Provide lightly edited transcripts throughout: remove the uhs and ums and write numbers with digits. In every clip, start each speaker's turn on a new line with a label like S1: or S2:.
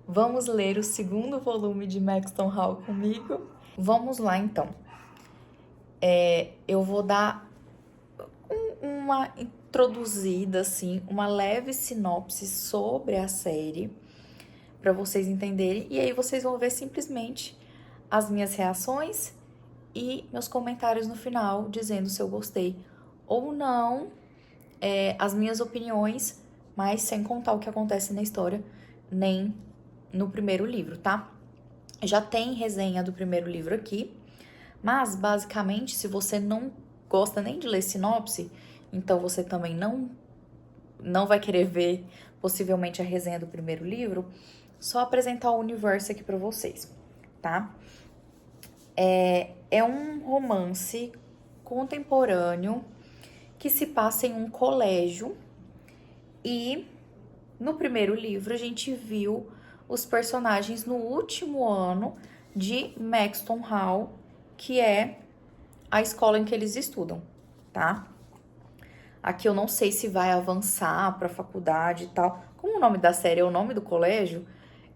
S1: Vamos ler o segundo volume de Maxton Hall comigo? Vamos lá, então. Eu vou dar uma introduzida, assim, uma leve sinopse sobre a série, para vocês entenderem. E aí vocês vão ver simplesmente as minhas reações e meus comentários no final, dizendo se eu gostei ou não, as minhas opiniões, mas sem contar o que acontece na história, nem no primeiro livro, tá? Já tem resenha do primeiro livro aqui, mas basicamente, se você não gosta nem de ler sinopse, então você também não vai querer ver possivelmente a resenha do primeiro livro, só apresentar o universo aqui pra vocês, tá? É um romance contemporâneo que se passa em um colégio e no primeiro livro a gente viu os personagens no último ano de Maxton Hall, que é a escola em que eles estudam, tá? Aqui eu não sei se vai avançar pra faculdade e tal. Como o nome da série é o nome do colégio,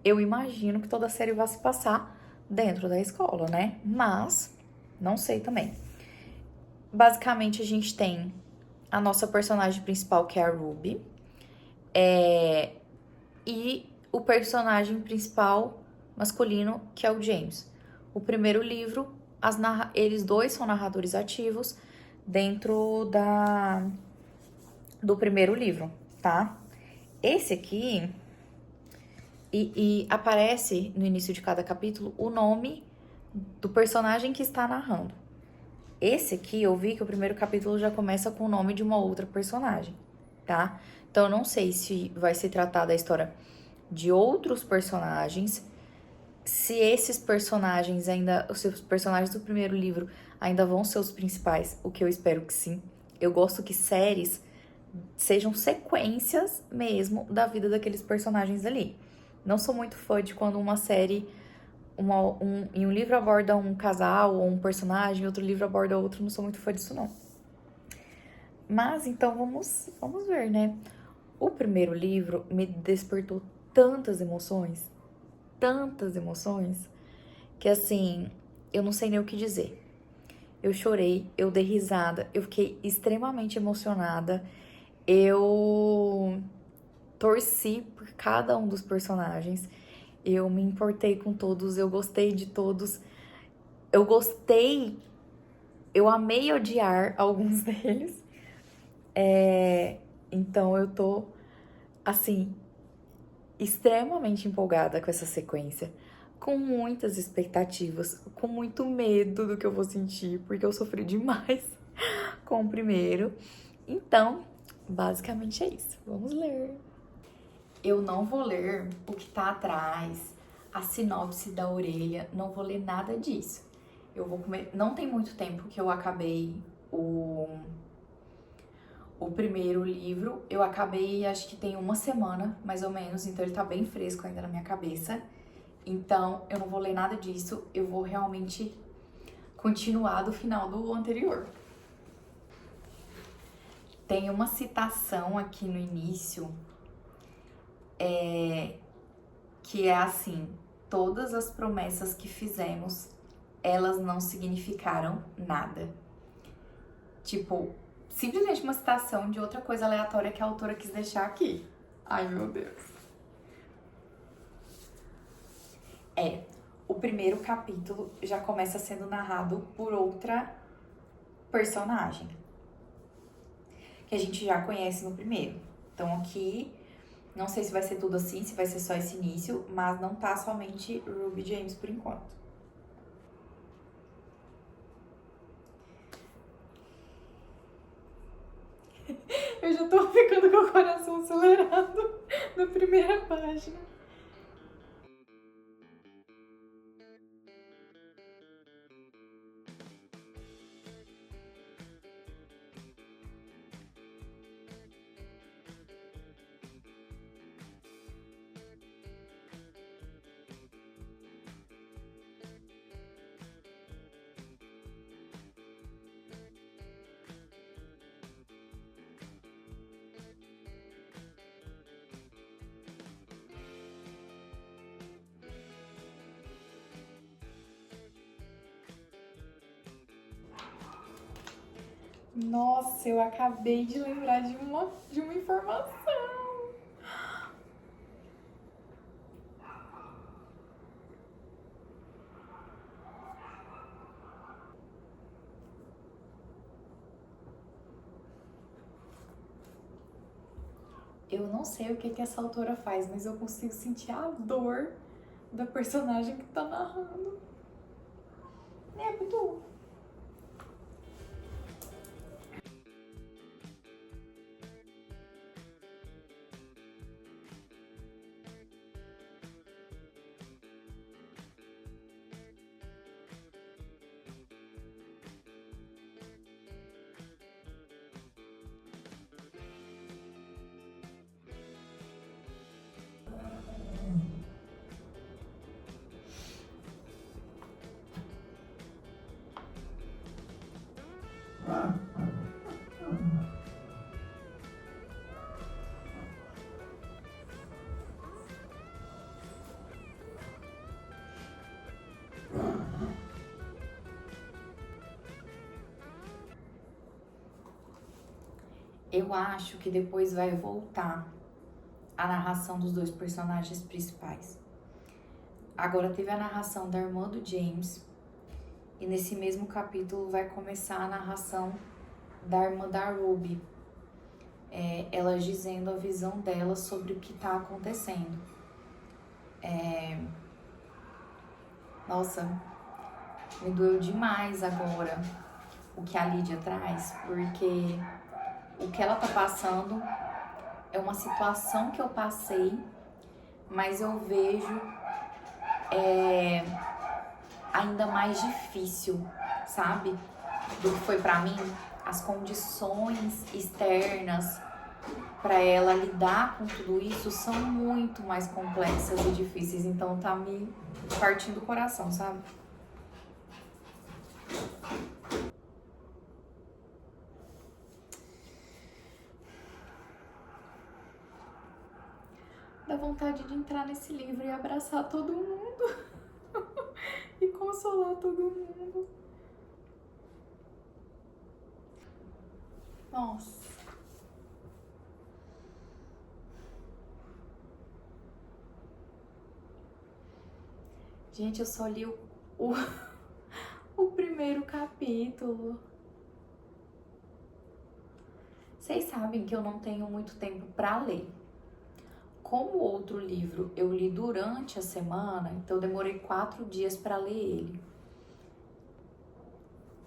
S1: eu imagino que toda a série vai se passar dentro da escola, né? Mas não sei também. Basicamente a gente tem a nossa personagem principal, que é a Ruby, e o personagem principal masculino, que é o James. O primeiro livro, eles dois são narradores ativos dentro do primeiro livro, tá? Esse aqui, e aparece no início de cada capítulo o nome do personagem que está narrando. Esse aqui, eu vi que o primeiro capítulo já começa com o nome de uma outra personagem, tá? Então eu não sei se vai se tratar da história de outros personagens, se esses personagens ainda, os personagens do primeiro livro ainda vão ser os principais, o que eu espero que sim. Eu gosto que séries sejam sequências mesmo da vida daqueles personagens ali. Não sou muito fã de quando uma série, em um livro aborda um casal ou um personagem, outro livro aborda outro, não sou muito fã disso não. Mas então vamos ver, né? O primeiro livro me despertou tantas emoções, que assim, eu não sei nem o que dizer. Eu chorei, eu dei risada, eu fiquei extremamente emocionada. Eu torci por cada um dos personagens. Eu me importei com todos, eu gostei de todos. Eu amei odiar alguns deles. Então eu tô, assim, extremamente empolgada com essa sequência, com muitas expectativas, com muito medo do que eu vou sentir, porque eu sofri demais com o primeiro. Então, basicamente é isso. Vamos ler. Eu não vou ler o que tá atrás, a sinopse da orelha, não vou ler nada disso. Eu vou comer. Não tem muito tempo que eu acabei o primeiro livro. Eu acabei, acho que tem uma semana, mais ou menos, então ele tá bem fresco ainda na minha cabeça. Então, eu não vou ler nada disso, eu vou realmente continuar do final do anterior. Tem uma citação aqui no início, que é assim: todas as promessas que fizemos, elas não significaram nada. Tipo, simplesmente uma citação de outra coisa aleatória que a autora quis deixar aqui. Ai, meu Deus. O primeiro capítulo já começa sendo narrado por outra personagem, que a gente já conhece no primeiro. Então aqui, não sei se vai ser tudo assim, se vai ser só esse início, mas não tá somente Ruby James por enquanto. Eu já tô ficando com o coração acelerado na primeira página. Nossa, eu acabei de lembrar de uma informação. Eu não sei o que essa autora faz, mas eu consigo sentir a dor da personagem que tá narrando. É muito. Eu acho que depois vai voltar a narração dos dois personagens principais. Agora teve a narração da irmã do James, e nesse mesmo capítulo vai começar a narração da irmã da Ruby. Ela dizendo a visão dela sobre o que tá acontecendo. Nossa, me doeu demais agora o que a Lídia traz, porque o que ela tá passando é uma situação que eu passei, mas eu vejo ainda mais difícil, sabe? Do que foi pra mim. As condições externas para ela lidar com tudo isso são muito mais complexas e difíceis, então tá me partindo o coração, sabe? Dá vontade de entrar nesse livro e abraçar todo mundo e consolar todo mundo. Nossa. Gente, eu só li o primeiro capítulo. Vocês sabem que eu não tenho muito tempo pra ler. Como o outro livro eu li durante a semana, então eu demorei 4 dias pra ler ele.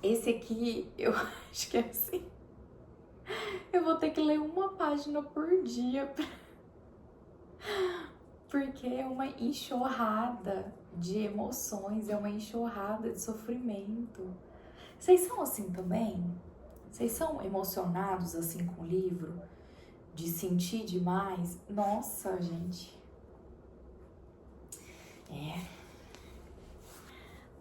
S1: Esse aqui, eu acho que é assim. Eu vou ter que ler uma página por dia, porque é uma enxurrada de emoções, é uma enxurrada de sofrimento. Vocês são assim também? Vocês são emocionados assim com o livro? De sentir demais? Nossa, gente.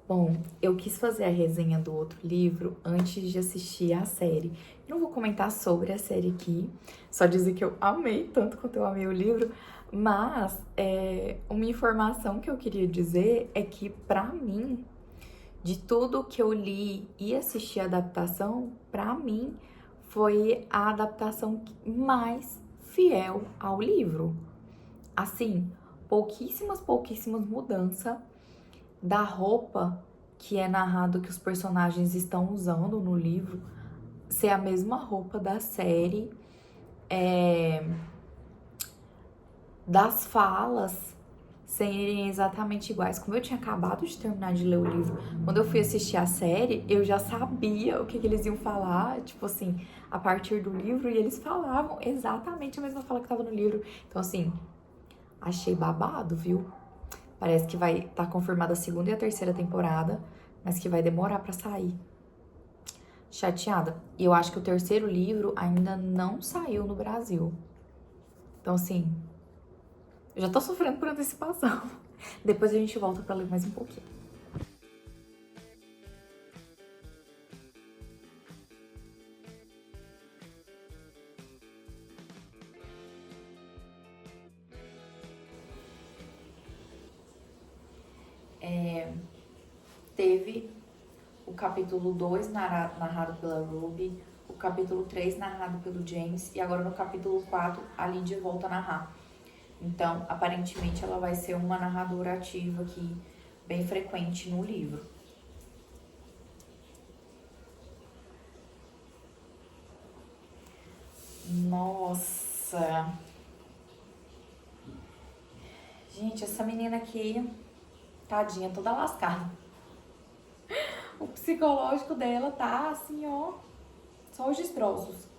S1: Bom, eu quis fazer a resenha do outro livro antes de assistir a série. Não vou comentar sobre a série aqui, só dizer que eu amei tanto quanto eu amei o livro, mas uma informação que eu queria dizer é que, pra mim, de tudo que eu li e assisti a adaptação, pra mim, foi a adaptação mais fiel ao livro. Assim, pouquíssimas mudanças da roupa que é narrado que os personagens estão usando no livro ser a mesma roupa da série, das falas serem exatamente iguais. Como eu tinha acabado de terminar de ler o livro, quando eu fui assistir a série, eu já sabia o que eles iam falar, tipo assim, a partir do livro, e eles falavam exatamente a mesma fala que estava no livro. Então, assim, achei babado, viu? Parece que vai estar confirmada a 2ª e a 3ª temporada, mas que vai demorar pra sair. Chateada. E eu acho que o 3º livro ainda não saiu no Brasil. Então, assim, eu já tô sofrendo por antecipação. Depois a gente volta pra ler mais um pouquinho. Teve o capítulo 2 narrado pela Ruby, o capítulo 3 narrado pelo James, e agora no capítulo 4 a Lydia volta a narrar. Então, aparentemente, ela vai ser uma narradora ativa aqui, bem frequente no livro. Nossa! Gente, essa menina aqui, tadinha, toda lascada. O psicológico dela tá assim, ó, só os destroços.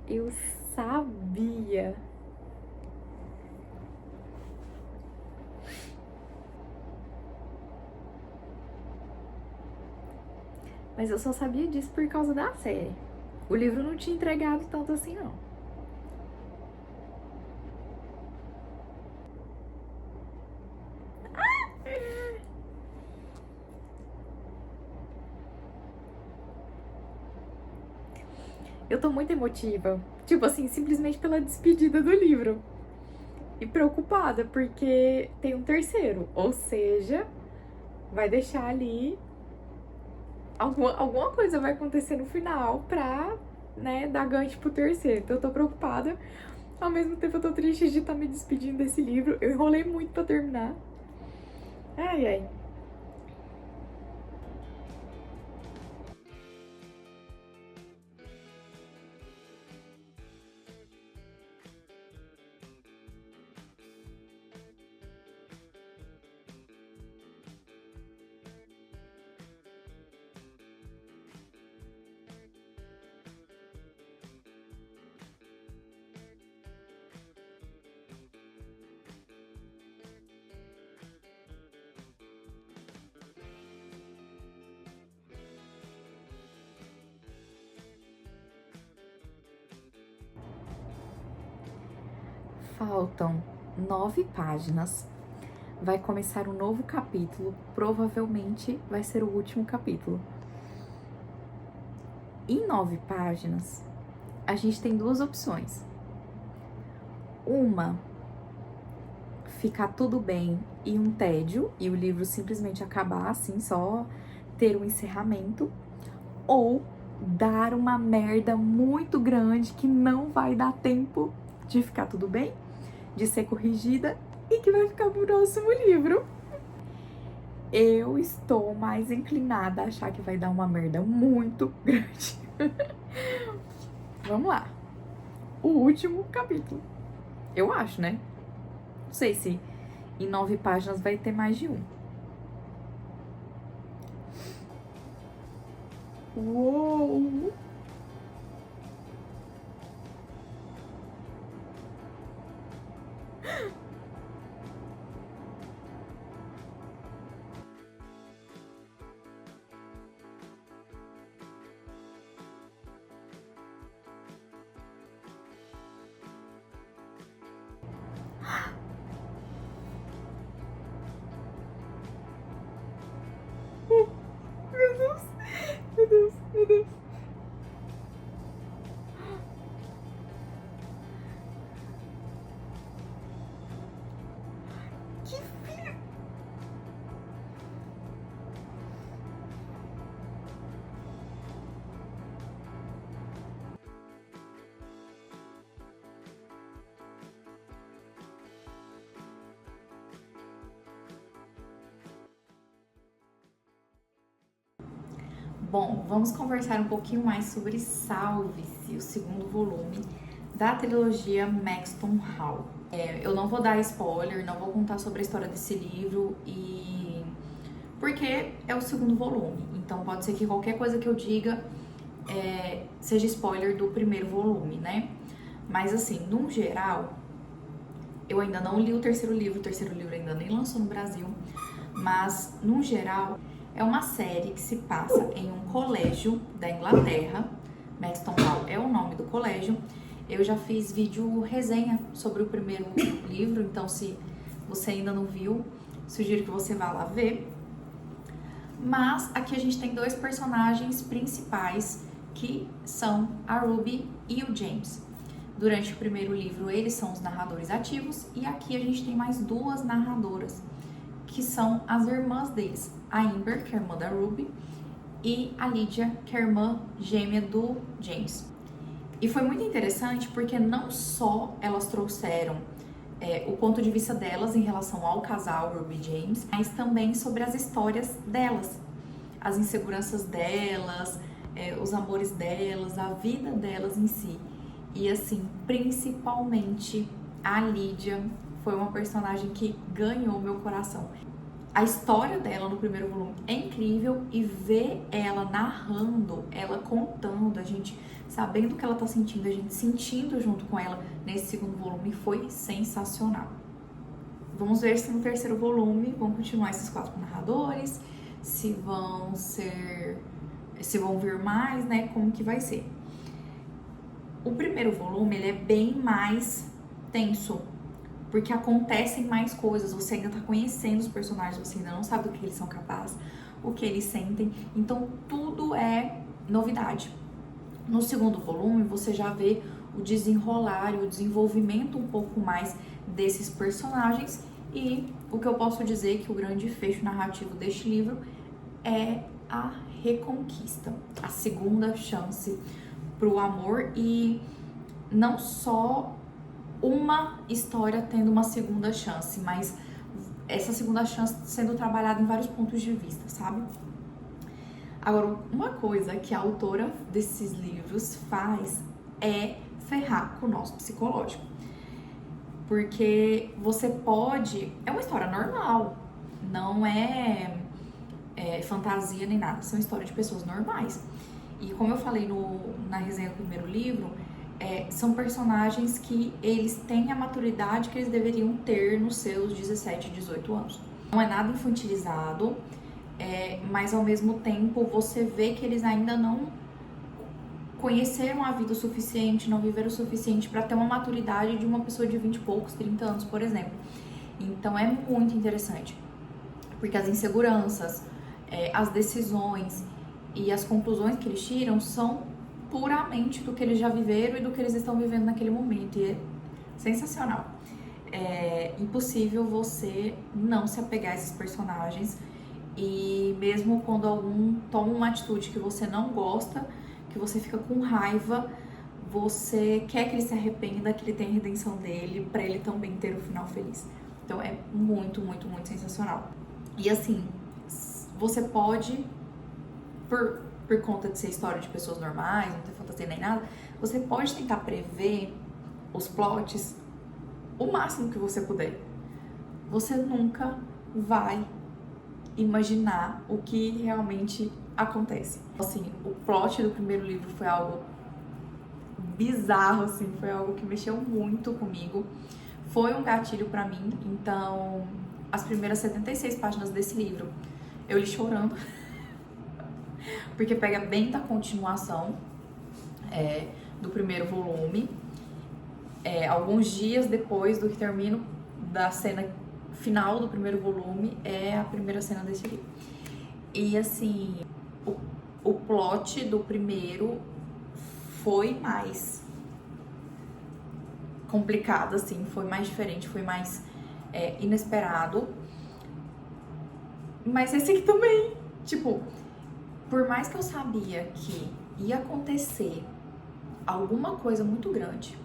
S1: Eu sabia. Mas eu só sabia disso por causa da série. O livro não tinha entregado tanto assim, não. Eu tô muito emotiva. Tipo assim, simplesmente pela despedida do livro. E preocupada, porque tem um terceiro. Ou seja, vai deixar ali... Alguma coisa vai acontecer no final pra, né, dar gancho pro terceiro. Então eu tô preocupada. Ao mesmo tempo eu tô triste de estar me despedindo desse livro. Eu enrolei muito pra terminar. Ai, ai. Faltam 9 páginas. Vai começar um novo capítulo. Provavelmente vai ser o último capítulo. Em 9 páginas, a gente tem duas opções. Uma, ficar tudo bem e um tédio, e o livro simplesmente acabar assim, só ter um encerramento. Ou dar uma merda muito grande que não vai dar tempo de ficar tudo bem, de ser corrigida e que vai ficar pro próximo livro. Eu estou mais inclinada a achar que vai dar uma merda muito grande. Vamos lá. O último capítulo. Eu acho, né? Não sei se em 9 páginas vai ter mais de um. Uou! Meu Deus! Meu Deus! Meu Deus! Bom, vamos conversar um pouquinho mais sobre Salve-se, o segundo volume da trilogia Maxton Hall. Eu não vou dar spoiler, não vou contar sobre a história desse livro porque é o segundo volume, então pode ser que qualquer coisa que eu diga seja spoiler do primeiro volume, né? Mas assim, no geral, eu ainda não li o terceiro livro ainda nem lançou no Brasil, mas no geral é uma série que se passa em um colégio da Inglaterra. Maxton Hall é o nome do colégio. Eu já fiz vídeo resenha sobre o primeiro livro, então se você ainda não viu, sugiro que você vá lá ver. Mas aqui a gente tem dois personagens principais, que são a Ruby e o James. Durante o primeiro livro, eles são os narradores ativos, e aqui a gente tem mais duas narradoras, que são as irmãs deles, a Amber, que é a irmã da Ruby, e a Lydia, que é a irmã gêmea do James. E foi muito interessante porque não só elas trouxeram o ponto de vista delas em relação ao casal Ruby e James, mas também sobre as histórias delas, as inseguranças delas, os amores delas, a vida delas em si. E assim, principalmente a Lydia foi uma personagem que ganhou meu coração. A história dela no primeiro volume é incrível, e ver ela narrando, ela contando, a gente sabendo o que ela tá sentindo, a gente sentindo junto com ela nesse segundo volume, foi sensacional. Vamos ver se no terceiro volume vão continuar esses 4 narradores, se vão vir mais, né, como que vai ser. O primeiro volume, ele é bem mais tenso, porque acontecem mais coisas, você ainda tá conhecendo os personagens, você ainda não sabe do que eles são capazes, o que eles sentem, então tudo é novidade. No segundo volume, você já vê o desenrolar e o desenvolvimento um pouco mais desses personagens, e o que eu posso dizer que o grande fecho narrativo deste livro é a reconquista, a segunda chance pro amor, e não só uma história tendo uma segunda chance, mas essa segunda chance sendo trabalhada em vários pontos de vista, sabe? Agora, uma coisa que a autora desses livros faz é ferrar com o nosso psicológico. Porque você pode... É uma história normal, não é fantasia nem nada, são histórias de pessoas normais. E como eu falei na resenha do primeiro livro, são personagens que eles têm a maturidade que eles deveriam ter nos seus 17, 18 anos. Não é nada infantilizado, mas ao mesmo tempo você vê que eles ainda não conheceram a vida o suficiente, não viveram o suficiente para ter uma maturidade de uma pessoa de 20 e poucos, 30 anos, por exemplo. Então é muito interessante, porque as inseguranças, as decisões e as conclusões que eles tiram são puramente do que eles já viveram e do que eles estão vivendo naquele momento, e é sensacional. É impossível você não se apegar a esses personagens, e mesmo quando algum toma uma atitude que você não gosta, que você fica com raiva, você quer que ele se arrependa, que ele tenha a redenção dele, pra ele também ter o final feliz. Então é muito, muito, muito sensacional. E assim, você pode, por conta de ser história de pessoas normais, não ter fantasia nem nada, você pode tentar prever os plots o máximo que você puder. Você nunca vai imaginar o que realmente acontece. Assim, o plot do primeiro livro foi algo bizarro, assim, foi algo que mexeu muito comigo. Foi um gatilho pra mim, então as primeiras 76 páginas desse livro eu li chorando, porque pega bem da continuação do primeiro volume. Alguns dias depois do que termino da cena final do primeiro volume é a primeira cena desse livro. E assim, o plot do primeiro foi mais complicado, assim, foi mais diferente, foi mais inesperado. Mas esse aqui também, tipo, por mais que eu sabia que ia acontecer alguma coisa muito grande,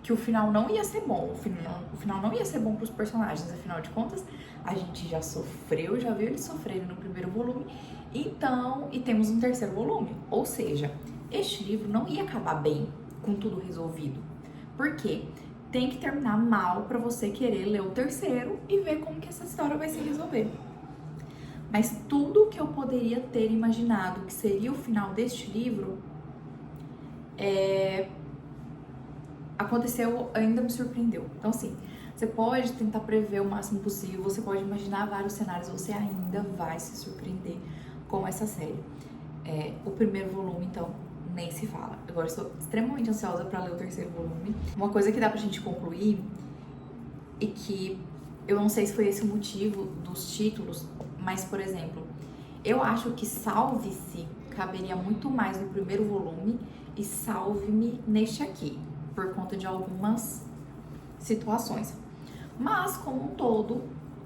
S1: que o final não ia ser bom, o final não ia ser bom pros personagens, afinal de contas, A gente já sofreu, já viu eles sofrerem no primeiro volume, então, e temos um terceiro volume. Ou seja, este livro não ia acabar bem, com tudo resolvido. Por quê? Tem que terminar mal para você querer ler o terceiro e ver como que essa história vai se resolver. Mas tudo que eu poderia ter imaginado que seria o final deste livro aconteceu, ainda me surpreendeu. Então, assim, você pode tentar prever o máximo possível, você pode imaginar vários cenários, você ainda vai se surpreender com essa série. O primeiro volume, então, nem se fala. Agora, estou extremamente ansiosa para ler o terceiro volume. Uma coisa que dá pra gente concluir e que eu não sei se foi esse o motivo dos títulos, mas, por exemplo, eu acho que Salve-se caberia muito mais no primeiro volume e Salve-me neste aqui, por conta de algumas situações. Mas, como um todo,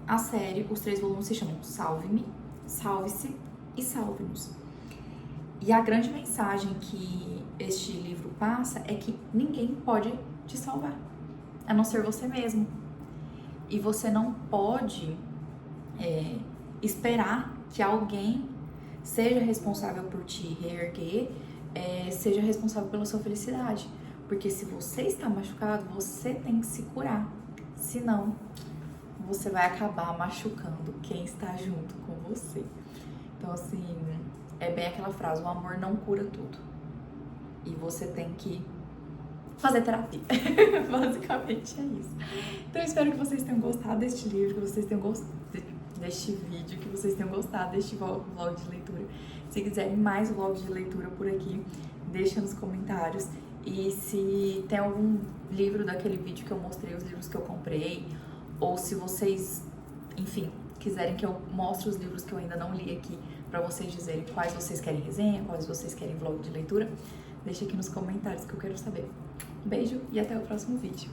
S1: a série, os 3 volumes se chamam Salve-me, Salve-se e Salve-nos. E a grande mensagem que este livro passa é que ninguém pode te salvar, a não ser você mesmo. E você não pode esperar que alguém seja responsável por te reerguer, seja responsável pela sua felicidade. Porque se você está machucado, você tem que se curar. Senão, você vai acabar machucando quem está junto com você. Então, assim, é bem aquela frase, o amor não cura tudo. E você tem que fazer terapia. Basicamente é isso. Então, eu espero que vocês tenham gostado deste livro, que vocês tenham gostado deste vídeo, que vocês tenham gostado deste vlog de leitura. Se quiserem mais vlogs de leitura por aqui, deixa nos comentários. E se tem algum livro daquele vídeo que eu mostrei, os livros que eu comprei, ou se vocês, enfim, quiserem que eu mostre os livros que eu ainda não li aqui, pra vocês dizerem quais vocês querem resenha, quais vocês querem vlog de leitura, deixa aqui nos comentários que eu quero saber. Beijo e até o próximo vídeo.